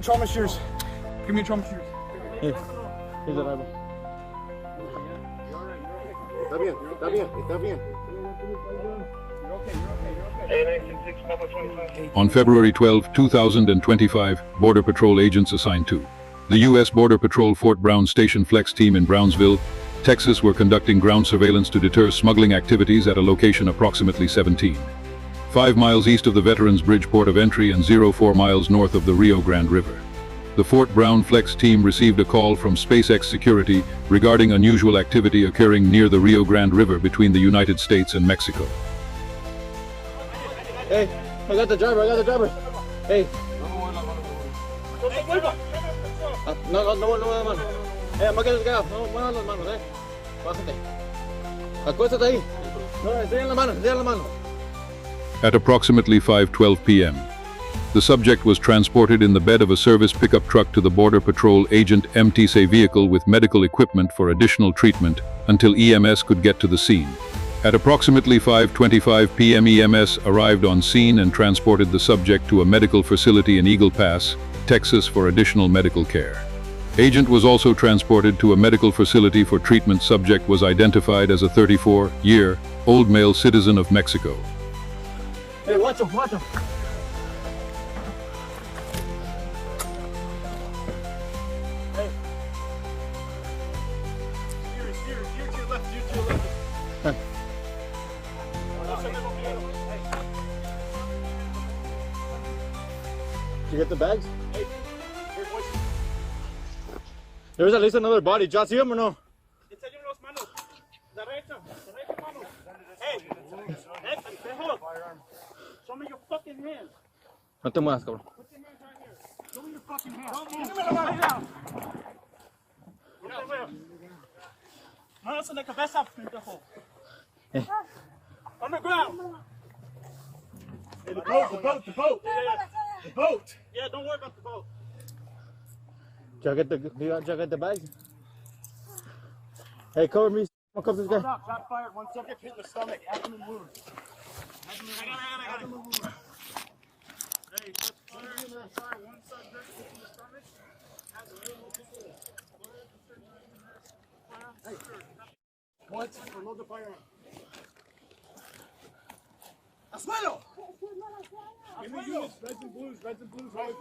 Trauma shears. Give me trauma shears. Here. Here's the Bible. Está bien, está bien, está bien. On February 12, 2025, Border Patrol agents assigned to the U.S. Border Patrol Fort Brown Station Flex Team in Brownsville, Texas were conducting ground surveillance to deter smuggling activities at a location approximately 5 miles east of the Veterans Bridge port of entry and 4 miles north of the Rio Grande River. The Fort Brown Flex team received a call from SpaceX Security regarding unusual activity occurring near the Rio Grande River between the United States and Mexico. Hey, I got the driver, Hey. No, mano. Hey, I'm gonna get no, muevan las manos, Pásate. Acuéstate ahí. No, enseña la mano. At approximately 5:12 p.m., the subject was transported in the bed of a service pickup truck to the Border Patrol agent MTSA vehicle with medical equipment for additional treatment until EMS could get to the scene. At approximately 5:25 p.m. EMS arrived on scene and transported the subject to a medical facility in Eagle Pass, Texas for additional medical care. Agent was also transported to a medical facility for treatment. Subject was identified as a 34-year-old male citizen of Mexico. Hey, watch him. Hey. Steer to your left. Huh. Did you get the bags? Hey, there's at least another body. ¿Ya sí o no? Show me your fucking hands. No te muevas, cabrón. Put your hands right here. Show me your fucking hands. Don't move. Manos en la cabeza, pendejo. On the ground. Hey, the boat. The boat. Yeah, don't worry about the boat. Did you get the bags? Hey, cover me. I'll cover this guy. Shot fired. One subject hit in the stomach. Abdomen wound. I got it. Hey, just fire. One subject hit in the stomach. Hey, what? Reload the firearm. Asuelo! Give me units, reds and blues, right to the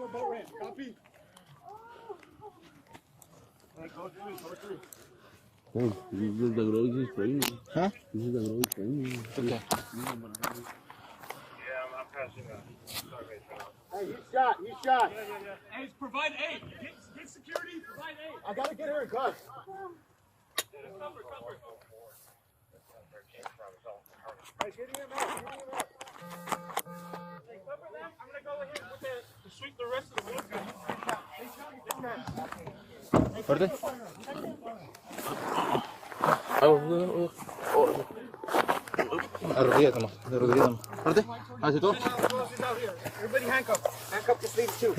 boat ramp. Copy. Hey, go through. Oh, this is the grocery train. Huh? This is the grocery train. Okay. Yeah, I'm passing out. Hey, he's shot. Yeah. Hey, provide aid. Get security, provide aid. I gotta get her a gun. Cover. Hey, get him out. Hey, cover them. I'm gonna go ahead with to sweep the rest of the road. Fuerte. Arrodíllate más. Fuerte. Así todo. Everybody handcuff the sleeves too.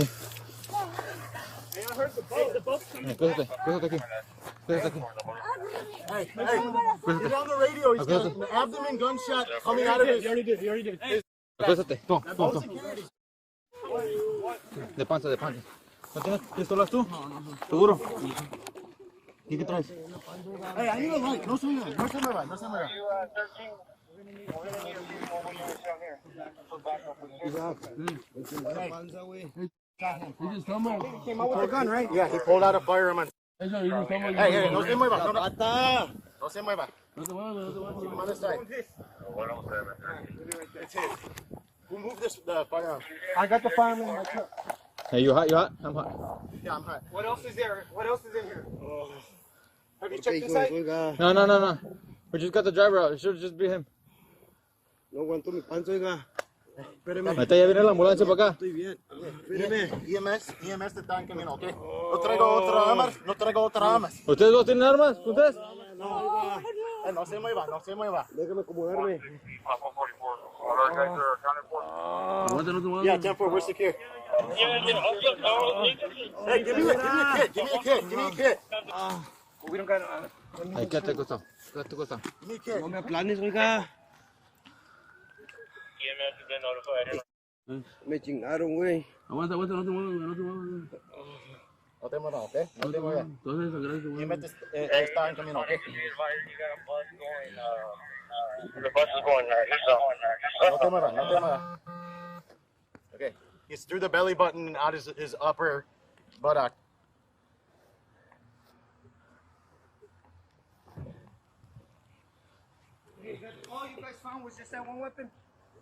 Hey, I heard the boat's coming. Cuéstate aquí. Hey, get on the radio. He's got an abdomen gunshot coming out of his. You already did. Acuéstate. Toma. Security. De panza. ¿No tienes pistolas tú? ¿Seguro? ¿Y qué traes? Hey, I need a light. No se mueva. You 13. We're gonna need a few more units down here. For backup with You just come on. He came out with a gun, right? Yeah, he pulled out a firearm. You just come on. Hey, no se mueva. No se mueva. No te muevas. Keep him on this side. It's his. Who moved the firearm? I got the firearm in my truck. Hey, you hot? I'm hot. Yeah, I'm hot. What else is there? In here? Have you checked Okay, inside? No. We just got the driver out. It should just be him. No aguanto mi panza, oiga. Espéreme. Ahorita ya viene la ambulancia para acá. Estoy bien. Espéreme. EMS te están camino, ¿ok? No traigo otra armas. ¿Ustedes dos tienen armas? ¿Ustedes? No se mueva. Déjame acomodarme. Aguanta, no te muevas. Yeah, 10-4, we're secure. Hey, give me a kit. We don't got Ahí, quédate acostado. Give me a kit. No me aplanes, oiga. EMS has been notified. Me chingaron, güey. Aguanta, no te muevas. No te muevas, ¿ok? No te muevas. Dime, está en camino, ¿ok? The bus is going east. No te muevas, no te muevas. Okay. He's through the belly button and out his upper buttock. All you guys found was just that one weapon?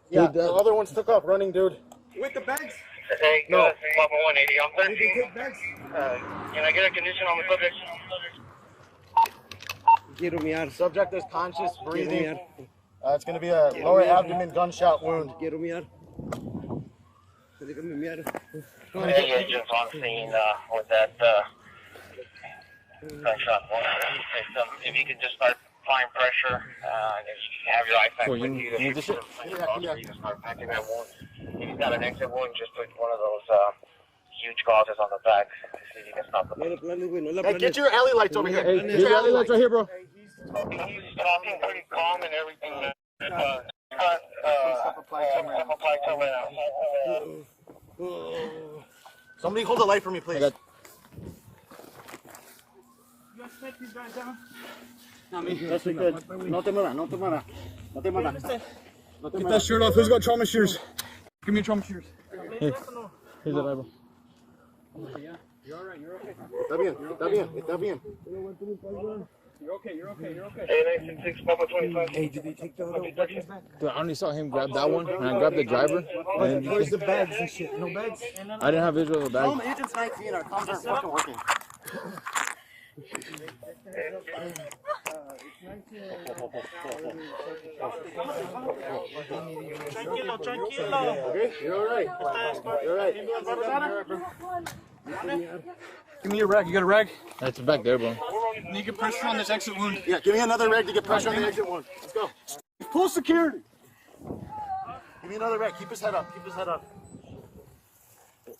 Yeah, the other ones took off running, dude. With the bags? Hey, No. Papa 180. I'm Did they 13. take bags? Can I get a condition on the subject? Quiero miar. Subject is conscious, Quiero breathing. miar. It's going to be a lower abdomen gunshot wound. Quiero miar. Déjame miar. Hey, agents on scene with that gunshot wound. If you could just start applying pressure, if you have your iPad with you, you need this shit? you can start packing that wound. If he's got an exit wound, just put one of those huge gauzes on the back to see if you can stop the No la planes, güey, no la Hey, planes. get your alley lights over here. Hey, Get your alley lights right here, bro. He's talking pretty calm and everything. Apply to Somebody hold a light for me, please. You guys take these guys down? Yes, we could. No te muevas, no te muevas. No te muevas. No te Get muevas. that shirt off. Who's got trauma shoes? Give me your trauma shoes. Here's the Bible. You're alright, you're okay. Está bien, está bien, está bien. You're okay, you're okay, you're okay. 896 Papa 25. Hey, did they take the other weapons back? Dude, I only saw him grab that one, and I grabbed the driver. And Where's the bags and shit? No bags? I didn't have visual of the bag. Agent's 19, our comms aren't fucking working. Tranquilo, tranquilo. Okay, you're alright. You're alright. Give me your rag. You got a rag? That's back there, bro. You need to get pressure on this exit wound. Yeah, give me another rag to get pressure on the exit one. Let's go. Pull security. Give me another rag. Keep his head up. Keep his head up.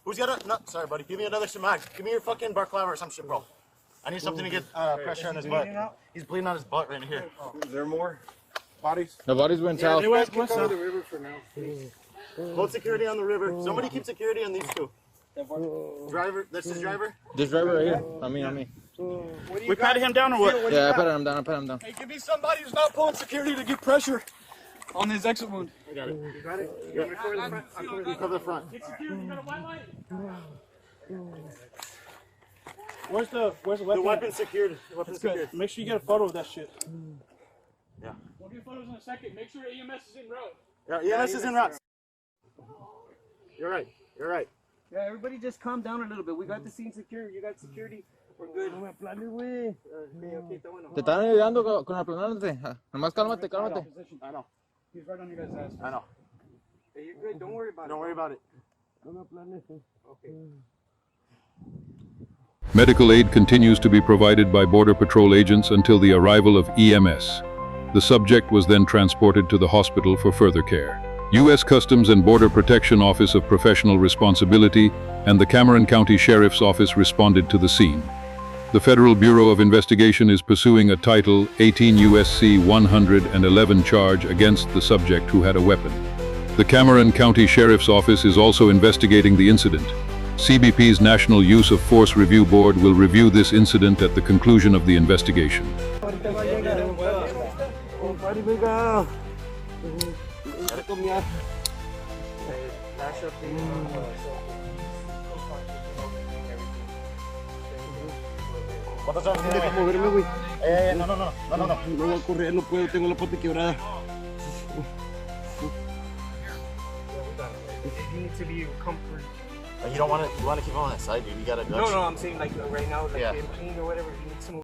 Who's got a... No, sorry, buddy. Give me another shemag. Give me your fucking balaclava or some shit, bro. I need something to get pressure on his butt. He's bleeding out his butt right here. Is there more bodies? The bodies went south. You guys can cover the river for now. Hold security on the river. Somebody keep security on these two. Driver, that's his driver? This driver right here. On me. We patted him down or what? Yeah, I pat him down. Hey, give me somebody who's not pulling security to get pressure on his exit wound. I got it. You got it? Yeah. You cover the front. Get security. You got a white light? Where's the weapon? The weapon's secured. The weapon's secured. Make sure you get a photo of that shit. Yeah. We'll get photos in a second. Make sure EMS is en route. Yeah, this is en route. You're right. You're right. Yeah, everybody just calm down a little bit. We got the scene secure. You got security. We're good. No me aplanes, güey. Okay, está bueno. Te están ayudando con aplanándote. Nomás cálmate. I know. He's right on your guys' ass. I know. Hey, you're good. Don't worry about it. Don't worry about it. No me aplanes. Okay. Medical aid continues to be provided by Border Patrol agents until the arrival of EMS. The subject was then transported to the hospital for further care. U.S. Customs and Border Protection Office of Professional Responsibility and the Cameron County Sheriff's Office responded to the scene. The Federal Bureau of Investigation is pursuing a Title 18 U.S.C. 111 charge against the subject who had a weapon. The Cameron County Sheriff's Office is also investigating the incident. CBP's National Use of Force Review Board will review this incident at the conclusion of the investigation. ¿Cuántos años tiene? Deja moverme, güey. No. No voy a correr, no puedo. Tengo la pata quebrada. You need to be comfort. You don't want to. You want to keep him on that side, dude. You got a gun. No, I'm saying like right now, like Yeah. in pain or whatever. You need to move.